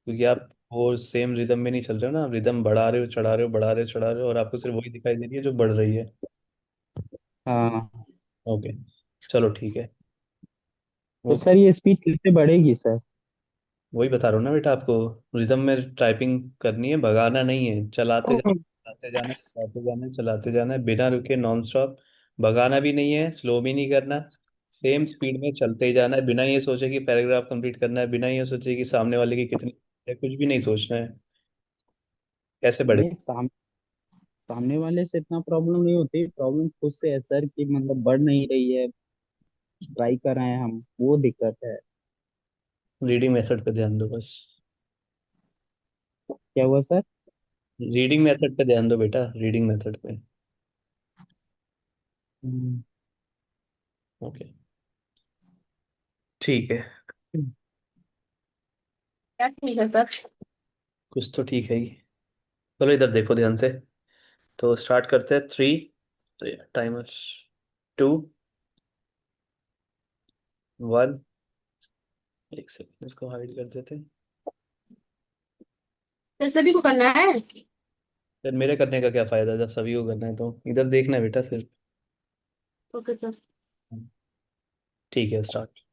क्योंकि आप वो सेम रिदम में नहीं चल रहे हो ना, रिदम बढ़ा रहे हो चढ़ा रहे हो, बढ़ा रहे हो चढ़ा रहे हो, और आपको सिर्फ वही दिखाई दे रही है जो बढ़ रही है। हाँ। ओके, चलो ठीक है। तो वो सर ये स्पीड कैसे बढ़ेगी सर? वही बता रहा हूँ ना बेटा आपको, रिदम में टाइपिंग करनी है, भगाना नहीं है, चलाते जाना है, चलाते जाना है, चलाते जाना है बिना रुके, नॉन स्टॉप। भगाना भी नहीं है, स्लो भी नहीं करना, सेम स्पीड में चलते ही जाना है, बिना ये सोचे कि पैराग्राफ कंप्लीट करना है, बिना ये सोचे कि सामने वाले की कितनी है, कुछ भी नहीं सोचना है। कैसे बढ़े? नहीं, सामने वाले से इतना प्रॉब्लम नहीं होती, प्रॉब्लम खुद से है सर कि मतलब बढ़ नहीं रही है। ट्राई कर रहे हैं हम, वो दिक्कत है। रीडिंग मेथड पे ध्यान दो बस। क्या हुआ सर? रीडिंग मेथड पे ध्यान दो बेटा, रीडिंग मेथड पे। हम्म। ओके, ठीक है। क्या ठीक है सर? कुछ तो ठीक है ही। चलो इधर देखो ध्यान से। तो स्टार्ट करते हैं, 3, टाइमर, 2, 1। एक सेकंड, इसको हाइड कर देते हैं। सर सभी को करना है? फिर मेरे करने का क्या फायदा जब सभी को करना है, तो इधर देखना है बेटा सिर्फ। Okay sir. ठीक है, स्टार्ट।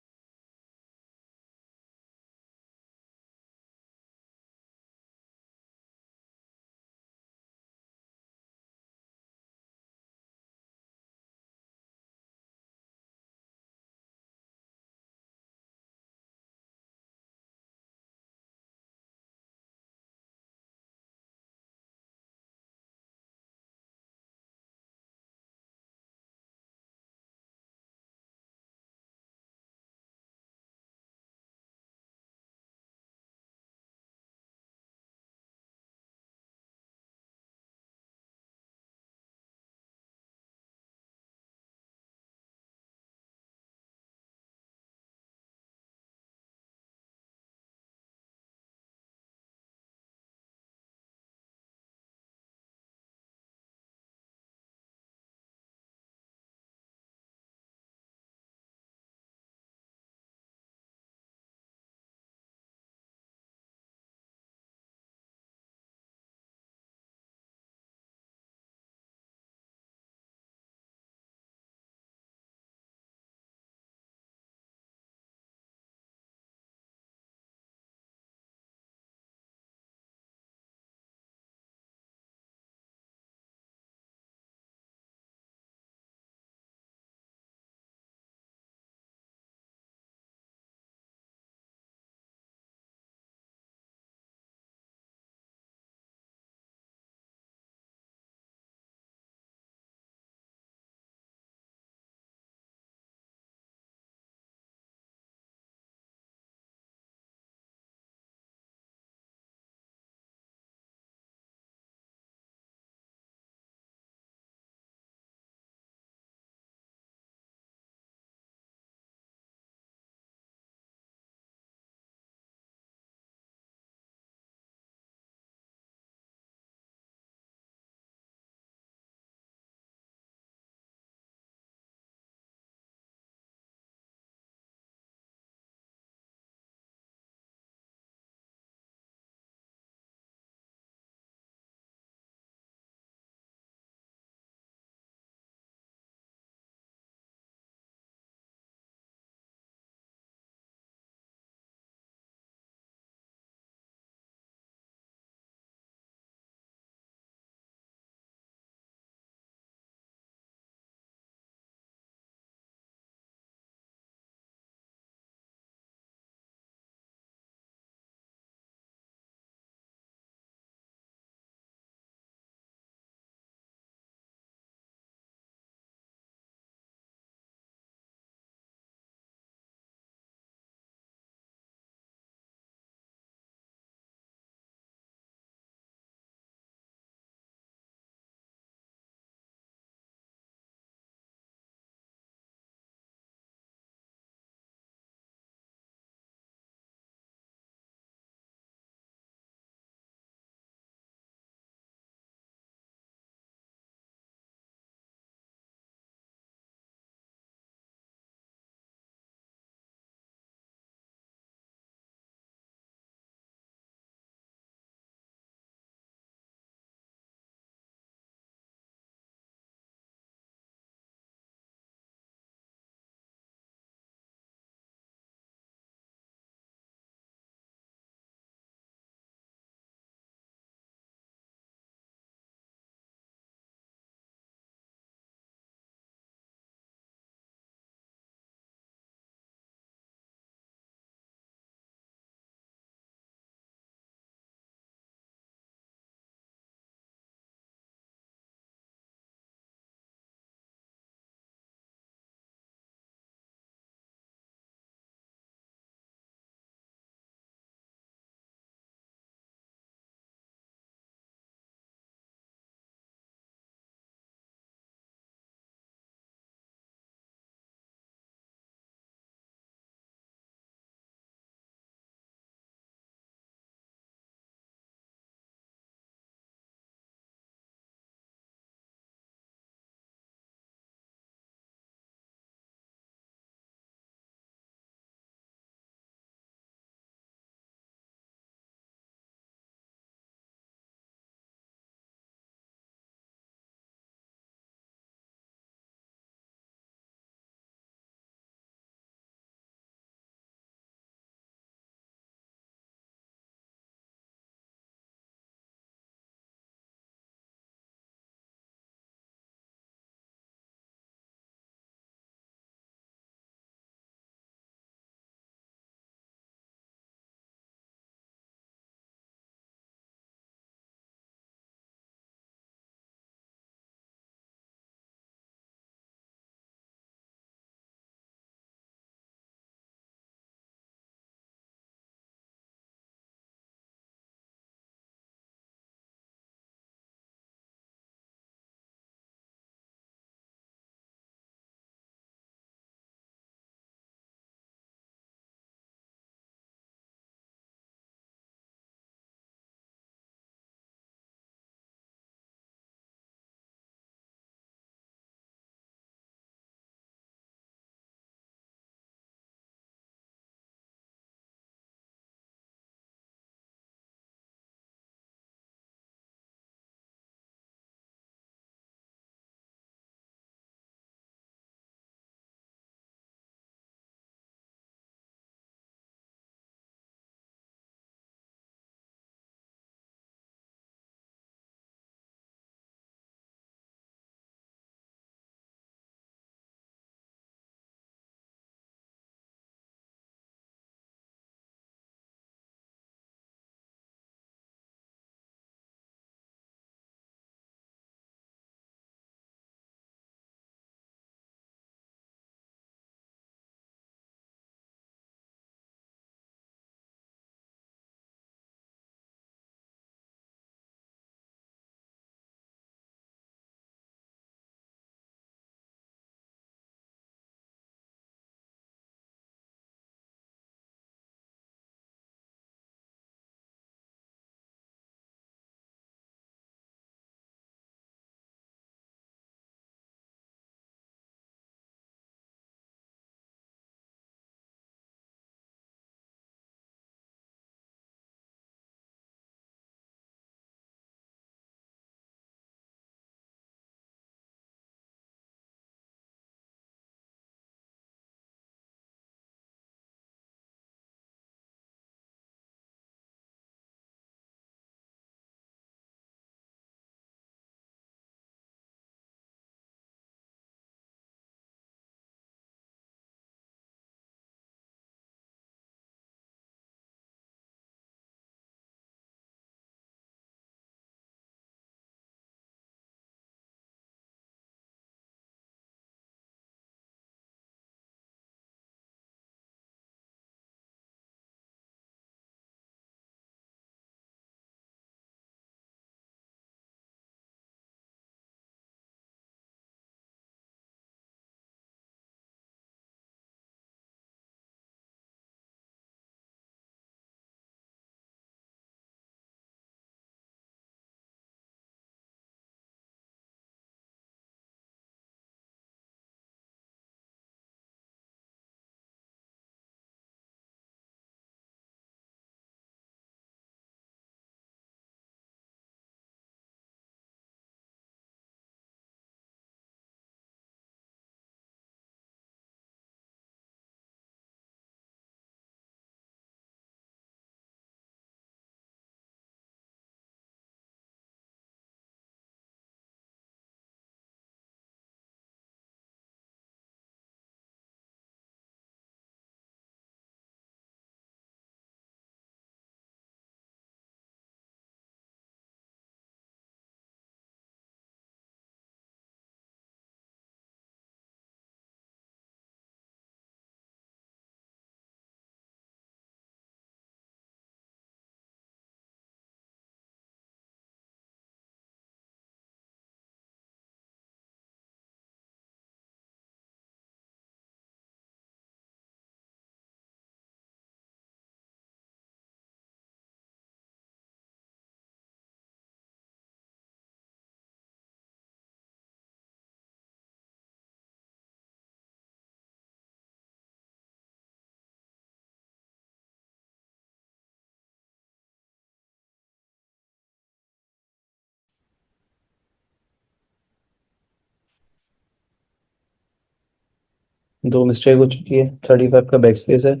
दो मिस्टेक हो चुकी है, 35 का बैक स्पेस है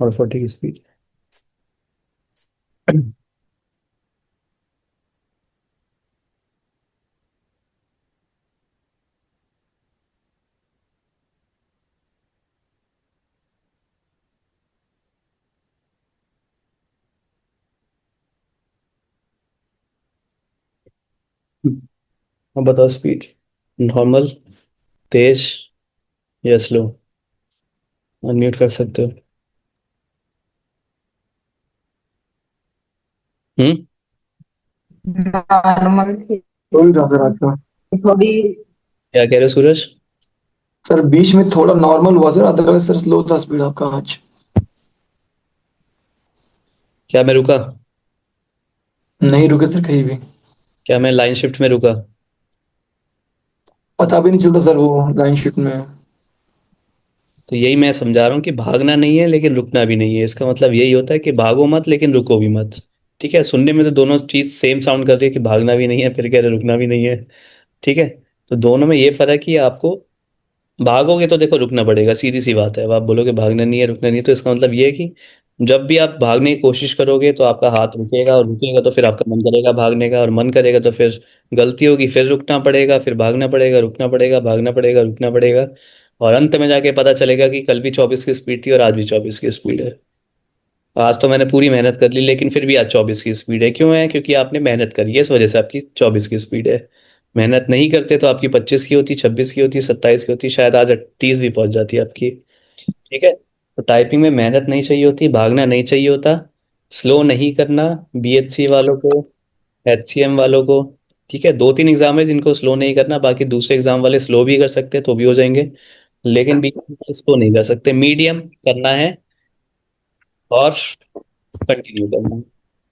और 40 की स्पीड। अब बताओ स्पीड, नॉर्मल, तेज या स्लो? अनम्यूट कर सकते हो। हम्म। नॉर्मल थी बोल रहा सर आज का। थोड़ी। क्या कह रहे हो सूरज? सर बीच में थोड़ा नॉर्मल हुआ सर, अदरवाइज सर स्लो था स्पीड आपका आज। क्या मैं रुका? नहीं रुके सर कहीं भी। क्या मैं लाइन शिफ्ट में रुका? पता भी नहीं चलता सर वो लाइन शीट में। तो यही मैं समझा रहा हूँ कि भागना नहीं है लेकिन रुकना भी नहीं है। इसका मतलब यही होता है कि भागो मत लेकिन रुको भी मत। ठीक है, सुनने में तो दोनों चीज सेम साउंड कर रही है कि भागना भी नहीं है फिर कह रहे रुकना भी नहीं है। ठीक है, तो दोनों में ये फर्क है कि आपको भागोगे तो देखो रुकना पड़ेगा, सीधी सी बात है। अब आप बोलोगे भागना नहीं है रुकना नहीं है, तो इसका मतलब ये है कि जब भी आप भागने की कोशिश करोगे तो आपका हाथ रुकेगा, और रुकेगा तो फिर आपका मन करेगा भागने का, और मन करेगा तो फिर गलती होगी, फिर रुकना पड़ेगा, फिर भागना पड़ेगा, रुकना पड़ेगा, भागना पड़ेगा, रुकना पड़ेगा। और अंत में जाके पता चलेगा कि कल भी 24 की स्पीड थी और आज भी 24 की स्पीड है। आज तो मैंने पूरी मेहनत कर ली लेकिन फिर भी आज 24 की स्पीड है। क्यों है? क्योंकि आपने मेहनत करी है, इस वजह से आपकी 24 की स्पीड है। मेहनत नहीं करते तो आपकी 25 की होती, 26 की होती, 27 की होती, शायद आज 30 भी पहुंच जाती है आपकी। ठीक है, तो टाइपिंग में मेहनत नहीं चाहिए होती, भागना नहीं चाहिए होता, स्लो नहीं करना। बीएचसी वालों को, एचसीएम वालों को, ठीक है, दो तीन एग्जाम है जिनको स्लो नहीं करना, बाकी दूसरे एग्जाम वाले स्लो भी कर सकते हैं तो भी हो जाएंगे, लेकिन बीच में स्लो नहीं कर सकते। मीडियम करना है और कंटिन्यू करना है,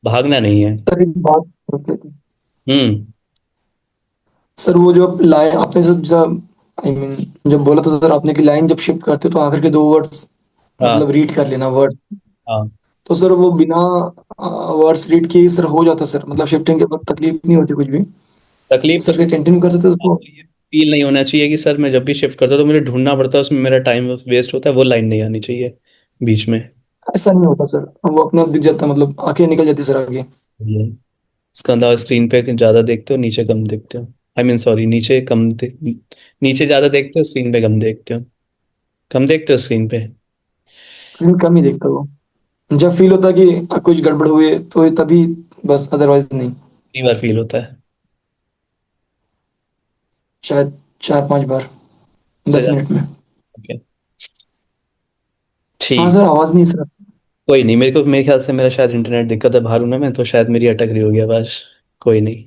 भागना नहीं है। सर एक बात पूछते थे। हम्म। सर वो जो लाइन आपने सब जब आई मीन जब बोला था सर आपने कि लाइन जब शिफ्ट करते हो तो आखिर के दो वर्ड्स हाँ मतलब रीड कर लेना वर्ड। हाँ। तो सर वो बिना वर्ड्स रीड किए सर हो जाता सर, मतलब शिफ्टिंग के वक्त तकलीफ नहीं होती कुछ भी। तकलीफ सर कुछ के कंटिन्यू कर सकते हो उसको। आपको ये फील नहीं होना चाहिए कि सर मैं जब भी शिफ्ट करता हूँ तो मुझे ढूंढना पड़ता है, उसमें मेरा टाइम वेस्ट होता है, वो लाइन नहीं आनी चाहिए बीच में। ऐसा नहीं होता सर, वो अपने आप दिख जाता, मतलब आंखें निकल जाती सर आगे। ये इसका अंदाज स्क्रीन पे ज़्यादा देखते हो नीचे कम देखते हो? आई मीन सॉरी, नीचे ज़्यादा देखते हो स्क्रीन पे कम देखते हो? कम देखते हो स्क्रीन पे? लेकिन कम ही देखता वो। जब फील होता है कि कुछ गड़बड़ हुए तो तभी, बस अदरवाइज नहीं। कई बार फील होता है? शायद 4-5 बार उससे 10 मिनट में। ज़्यादा? ओके, हाँ ठीक। सर आवाज नहीं सर। कोई नहीं, मेरे ख्याल से मेरा शायद इंटरनेट दिक्कत है, बाहर हूं ना मैं, तो शायद मेरी अटक रही होगी आवाज़। कोई नहीं।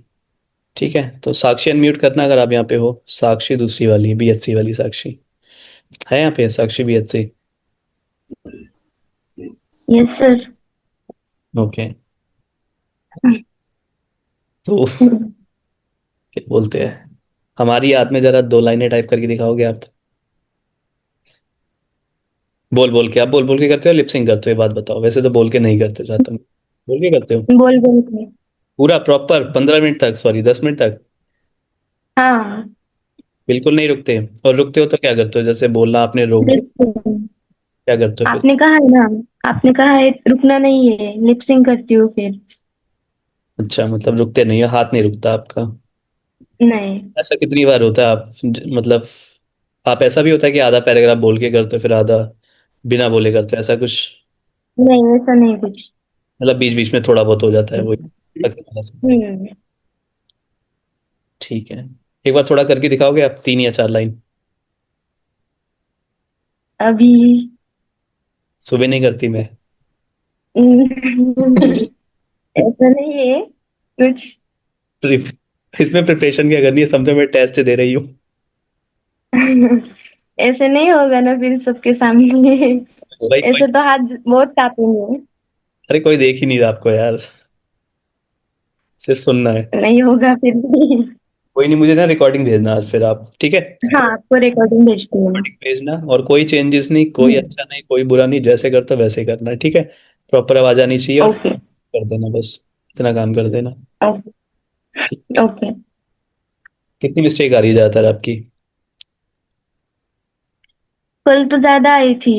ठीक है, तो साक्षी अनम्यूट करना अगर आप यहाँ पे हो। साक्षी दूसरी वाली बीएचसी वाली साक्षी है यहाँ पे, साक्षी बीएचसी। Yes sir. ओके, तो क्या बोलते हैं, हमारी याद में जरा दो लाइनें टाइप करके दिखाओगे आप? बोल बोल के, आप बोल बोल के करते हो लिपसिंग करते हो, ये बात बताओ। वैसे तो बोल के नहीं करते हो, जाता बोल के करते हो? बोल बोल के। पूरा प्रॉपर 15 मिनट तक, सॉरी 10 मिनट तक? हाँ। बिल्कुल नहीं रुकते? और रुकते हो तो क्या करते हो? जैसे बोलना आपने रोक दिया, लिपसिंग। क्या करते हो फिर? आपने कहा है ना, आपने कहा है रुकना नहीं है, लिपसिंग करती हूँ फिर। अच्छा, मतलब रुकते नहीं हो, हाथ नहीं रुकता आपका? नहीं। ऐसा कितनी बार होता है आप मतलब, आप ऐसा भी होता है कि आधा पैराग्राफ बोल के करते हो फिर आधा बिना बोले करते हो, ऐसा कुछ? नहीं ऐसा नहीं कुछ। मतलब बीच बीच में थोड़ा बहुत हो जाता है वो तक? हम्म। ठीक है, एक बार थोड़ा करके दिखाओगे आप, 3 या 4 लाइन? अभी। सुबह नहीं करती मैं? ऐसा नहीं है कुछ। इसमें प्रिपरेशन क्या करनी है, समझो मैं टेस्ट दे रही हूँ। ऐसे नहीं होगा ना फिर सबके सामने। भाई कोई, ऐसे तो हाथ बहुत कांपेंगे। अरे कोई देख ही नहीं रहा आपको यार, सिर्फ सुनना है। नहीं होगा फिर भी। कोई नहीं, मुझे ना रिकॉर्डिंग भेजना आज फिर आप, ठीक है? हाँ आपको रिकॉर्डिंग भेजती हूँ। रिकॉर्डिंग भेजना, और कोई चेंजेस नहीं, कोई हम्म। अच्छा नहीं कोई बुरा नहीं, जैसे करते हो वैसे करना है, ठीक है? प्रॉपर आवाज आनी चाहिए और ओके। कर देना बस, इतना काम कर देना। ओके। ठीक। ओके। कितनी मिस्टेक आ रही है ज्यादातर आपकी? कल तो ज्यादा आई थी।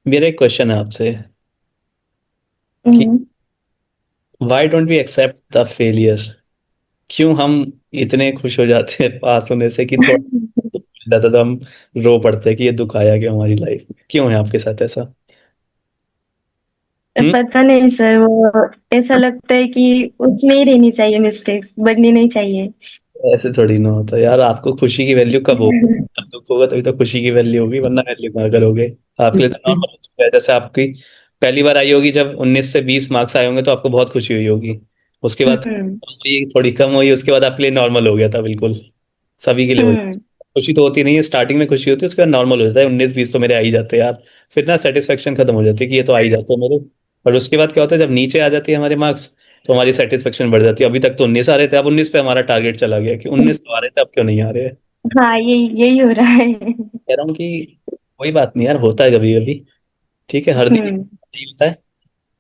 मेरा एक क्वेश्चन है आपसे कि हम्म। Why don't we accept the failure? क्यों हम इतने खुश हो जाते हैं पास होने से कि थोड़ा दुख मिल जाता है तो हम रो पड़ते हैं कि ये दुख आया क्यों हमारी लाइफ में? क्यों है आपके साथ ऐसा? हम्म। पता नहीं सर, वो ऐसा लगता है कि उसमें ही रहनी चाहिए, मिस्टेक्स बढ़नी नहीं चाहिए। ऐसे थोड़ी ना होता यार, आपको खुशी की वैल्यू कब होगी? जब दुख होगा तभी तो खुशी की वैल्यू होगी, वरना वैल्यू कहाँ करोगे? आपके लिए तो नॉर्मल हो चुका है। जैसे आपकी पहली बार आई होगी जब 19 से 20 मार्क्स आए होंगे तो आपको बहुत खुशी हुई होगी। उसके बाद हम्म। थोड़ी कम हुई, उसके बाद आपके लिए नॉर्मल हो गया था बिल्कुल। सभी के लिए हो जाता हम्म। है। खुशी तो होती नहीं है, स्टार्टिंग में खुशी होती है, उसके बाद नॉर्मल हो जाता है। 19 20 तो मेरे आ ही जाते हैं यार। फिर ना सेटिस्फेक्शन खत्म हो जाती है कि ये तो आ ही जाते हैं मेरे। और उसके बाद क्या होता है, जब नीचे आ जाती है हमारे मार्क्स तो हमारी सेटिस्फेक्शन बढ़ जाती है। अभी तक तो 19 आ रहे थे, अब 19 पे हमारा टारगेट चला गया कि 19 तो आ रहे थे, अब क्यों नहीं आ रहे हैं? हाँ, यही यही हो रहा है। कह रहा हूँ कि कोई बात नहीं यार, होता है कभी कभी। ठीक है, हर दिन हम्म। नहीं होता है।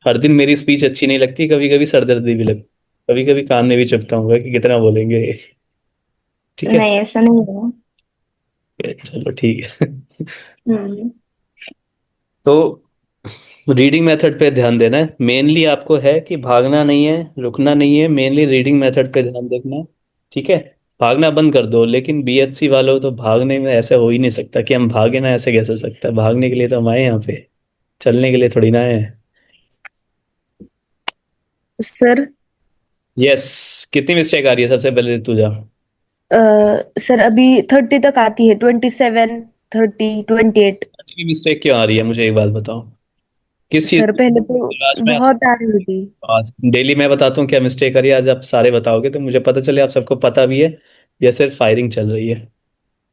हर दिन मेरी स्पीच अच्छी नहीं लगती, कभी कभी सरदर्दी भी लगती, कभी कभी कान में भी चुभता हूँ कि कितना बोलेंगे। ठीक है। नहीं, ऐसा नहीं है। चलो ठीक है। हम्म। तो रीडिंग मेथड पे ध्यान देना है मेनली आपको, है कि भागना नहीं है, रुकना नहीं है, मेनली रीडिंग मेथड पे ध्यान देखना है। ठीक है। भागना बंद कर दो, लेकिन बीएचसी वालों तो भागने में ऐसे हो ही नहीं सकता कि हम भागे ना, ऐसे कैसे हो सकता है? भागने के लिए तो हम आए यहाँ पे, चलने के लिए थोड़ी ना आए। Sir, yes. कितनी मिस्टेक आ रही है सबसे पहले तू जा। सर अभी 30 तक आती है, 27, 30, 28। की मिस्टेक क्यों आ रही है मुझे एक बात बताओ, किस चीज सर की? पहले तो आज मैं बहुत आ रही थी। आज डेली मैं बताता हूँ क्या मिस्टेक आ रही है, आज आप सारे बताओगे तो मुझे पता चले आप सबको पता भी है या सिर्फ फायरिंग चल रही है।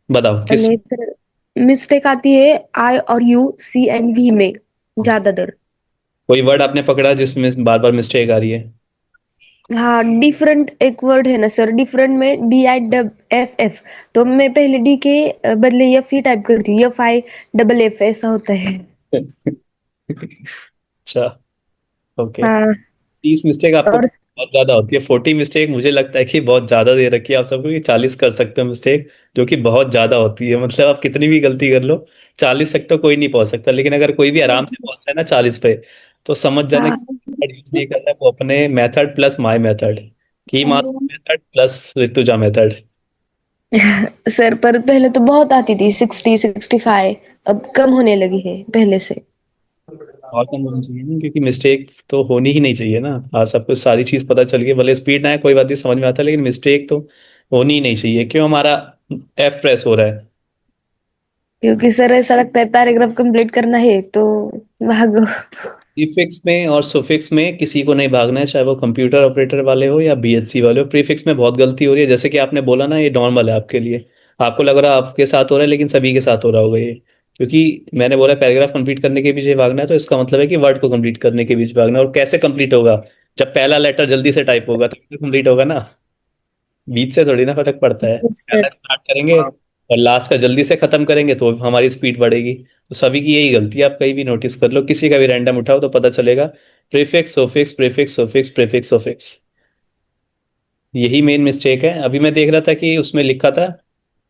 बताओ किस। नहीं सर, मिस्टेक आती है आई और यू, सी एंड वी में ज्यादातर। कोई वर्ड आपने पकड़ा जिसमें बार बार मिस्टेक आ रही है? हाँ, डिफरेंट एक वर्ड है ना सर, डिफरेंट में DIFF। तो मैं पहले डी के बदले यफ ही टाइप करती हूँ, FIFF ऐसा होता है। अच्छा। ओके। हाँ। 30 मिस्टेक आपको और बहुत ज्यादा होती है, 40 मिस्टेक मुझे लगता है कि बहुत ज्यादा दे रखी है आप सबको कि 40 कर सकते हो मिस्टेक, जो कि बहुत ज्यादा होती है। मतलब आप कितनी भी गलती कर लो, 40 तक तो कोई नहीं पहुंच सकता, लेकिन अगर कोई भी आराम से पहुंच जाए ना 40 पे, तो समझ जाना हाँ। कि यूज नहीं करना है वो, अपने मेथड प्लस माई मेथड, की मास method plus Rutuja method. Sir पर पहले तो बहुत आती थी, 60, 65। अब कम होने लगी है पहले से। और कम होनी चाहिए ना, क्योंकि मिस्टेक तो होनी ही नहीं चाहिए ना। आप सबको सारी चीज पता चल गई, भले स्पीड ना है कोई बात नहीं, समझ में आता है, लेकिन मिस्टेक तो होनी ही नहीं चाहिए। क्यों हमारा एफ प्रेस हो रहा है? क्योंकि सर ऐसा लगता है पैराग्राफ कंप्लीट करना है तो भागो। प्रीफिक्स में और सुफिक्स में किसी को नहीं भागना है, चाहे वो कंप्यूटर ऑपरेटर वाले हो या बीएससी वाले हो। प्रीफिक्स में बहुत गलती हो रही है, जैसे कि आपने बोला ना, ये नॉर्मल है आपके लिए। आपको लग रहा है आपके साथ हो रहा है, लेकिन सभी के साथ हो रहा होगा ये। क्योंकि मैंने बोला पैराग्राफ कंप्लीट करने के पीछे भागना है, तो इसका मतलब है कि वर्ड को कंप्लीट करने के बीच भागना है। और कैसे कंप्लीट होगा? जब पहला लेटर जल्दी से टाइप होगा तो कंप्लीट होगा ना। बीच से थोड़ी ना फर्क पड़ता है। सर। पहला स्टार्ट करेंगे और लास्ट का जल्दी से खत्म करेंगे तो हमारी स्पीड बढ़ेगी। तो सभी की यही गलती है, आप कहीं भी नोटिस कर लो, किसी का भी रैंडम उठाओ तो पता चलेगा। प्रीफिक्स सोफिक्स, प्रीफिक्स सोफिक्स, प्रीफिक्स सोफिक्स, यही मेन मिस्टेक है। अभी मैं देख रहा था कि उसमें लिखा था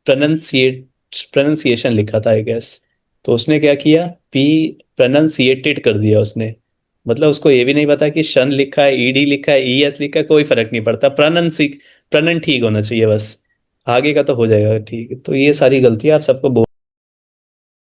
प्रोनंसिएट, प्रोनंसिएशन लिखा था आई गेस। तो उसने क्या किया, पी प्रोनंसिएटेड कर दिया उसने। मतलब उसको ये भी नहीं पता कि शन लिखा है, ईडी लिखा है, ईएस लिखा है, कोई फर्क नहीं पड़ता। प्रणन ठीक होना चाहिए बस, आगे का तो हो जाएगा ठीक। तो ये सारी गलतियां आप सबको